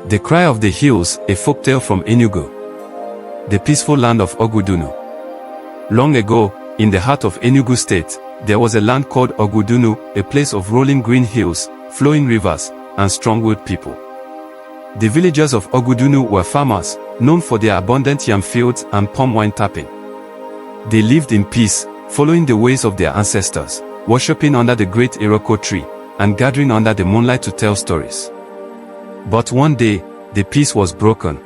The Cry of the Hills, a folktale from Enugu. The peaceful land of Ogudunu. Long ago, in the heart of Enugu State, there was a land called Ogudunu, a place of rolling green hills, flowing rivers, and strong-willed people. The villagers of Ogudunu were farmers, known for their abundant yam fields and palm wine tapping. They lived in peace, following the ways of their ancestors, worshipping under the great Iroko tree, and gathering under the moonlight to tell stories. But one day, the peace was broken.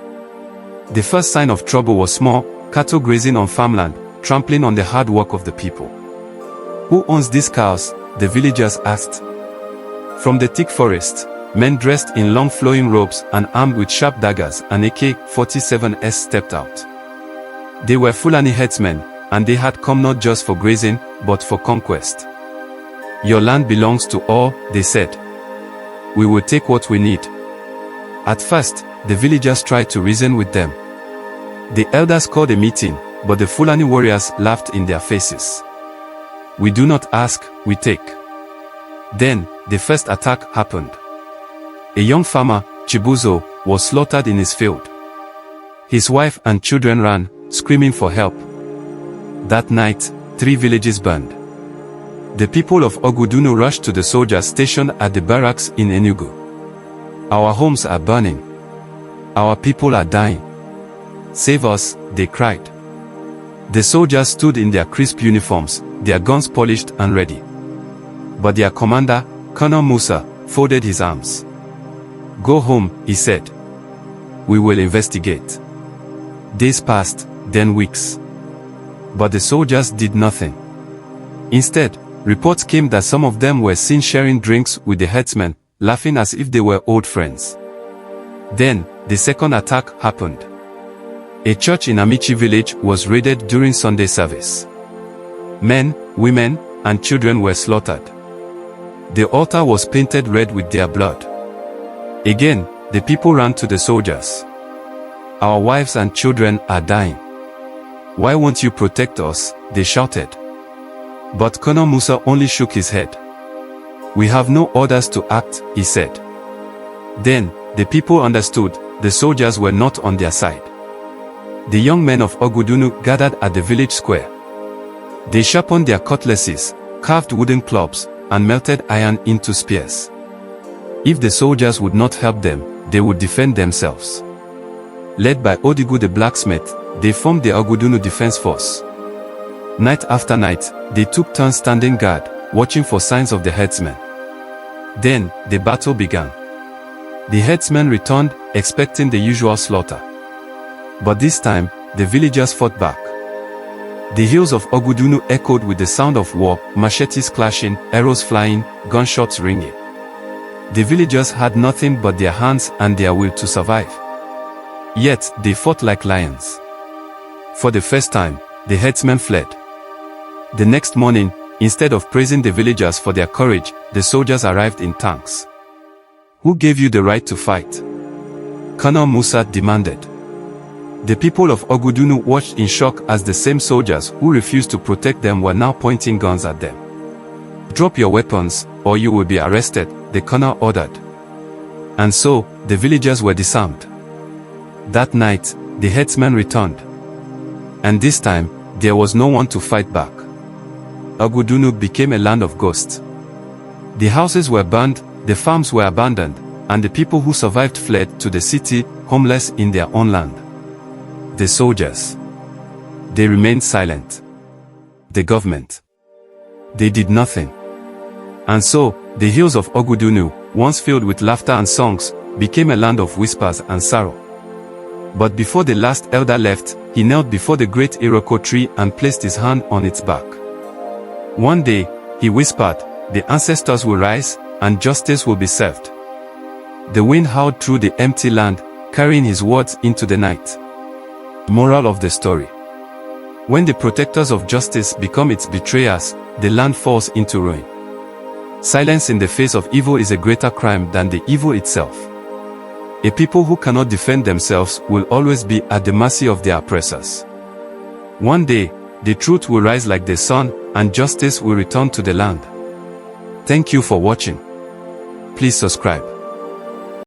The first sign of trouble was small cattle grazing on farmland, trampling on the hard work of the people. "Who owns these cows?" the villagers asked. From the thick forest, men dressed in long flowing robes and armed with sharp daggers and AK-47s stepped out. They were Fulani headsmen, and they had come not just for grazing, but for conquest. "Your land belongs to all," they said. "We will take what we need." At first, the villagers tried to reason with them. The elders called a meeting, but the Fulani warriors laughed in their faces. "We do not ask, we take." Then, the first attack happened. A young farmer, Chibuzo, was slaughtered in his field. His wife and children ran, screaming for help. That night, 3 villages burned. The people of Ogudunu rushed to the soldiers stationed at the barracks in Enugu. "Our homes are burning. Our people are dying. Save us," they cried. The soldiers stood in their crisp uniforms, their guns polished and ready. But their commander, Colonel Musa, folded his arms. "Go home," he said. "We will investigate." Days passed, then weeks. But the soldiers did nothing. Instead, reports came that some of them were seen sharing drinks with the headsmen, laughing as if they were old friends. Then, the second attack happened. A church in Amici village was raided during Sunday service. Men, women, and children were slaughtered. The altar was painted red with their blood. Again, the people ran to the soldiers. "Our wives and children are dying. Why won't you protect us?" they shouted. But Colonel Musa only shook his head. "We have no orders to act," he said. Then, the people understood, the soldiers were not on their side. The young men of Ogudunu gathered at the village square. They sharpened their cutlasses, carved wooden clubs, and melted iron into spears. If the soldiers would not help them, they would defend themselves. Led by Odigu the blacksmith, they formed the Ogudunu Defense Force. Night after night, they took turns standing guard, watching for signs of the headsmen. Then, the battle began. The headsmen returned, expecting the usual slaughter. But this time, the villagers fought back. The hills of Ogudunu echoed with the sound of war, machetes clashing, arrows flying, gunshots ringing. The villagers had nothing but their hands and their will to survive. Yet, they fought like lions. For the first time, the headsmen fled. The next morning, instead of praising the villagers for their courage, the soldiers arrived in tanks. "Who gave you the right to fight?" Colonel Musa demanded. The people of Ogudunu watched in shock as the same soldiers who refused to protect them were now pointing guns at them. "Drop your weapons, or you will be arrested," the colonel ordered. And so, the villagers were disarmed. That night, the headsmen returned. And this time, there was no one to fight back. Ogudunu became a land of ghosts. The houses were burned, the farms were abandoned, and the people who survived fled to the city, homeless in their own land. The soldiers. They remained silent. The government. They did nothing. And so, the hills of Ogudunu, once filled with laughter and songs, became a land of whispers and sorrow. But before the last elder left, he knelt before the great Iroko tree and placed his hand on its bark. One day, he whispered, "The ancestors will rise, and justice will be served." The wind howled through the empty land, carrying his words into the night. Moral of the story: when the protectors of justice become its betrayers, the land falls into ruin. Silence in the face of evil is a greater crime than the evil itself. A people who cannot defend themselves will always be at the mercy of their oppressors. One day, the truth will rise like the sun, and justice will return to the land. Thank you for watching. Please subscribe.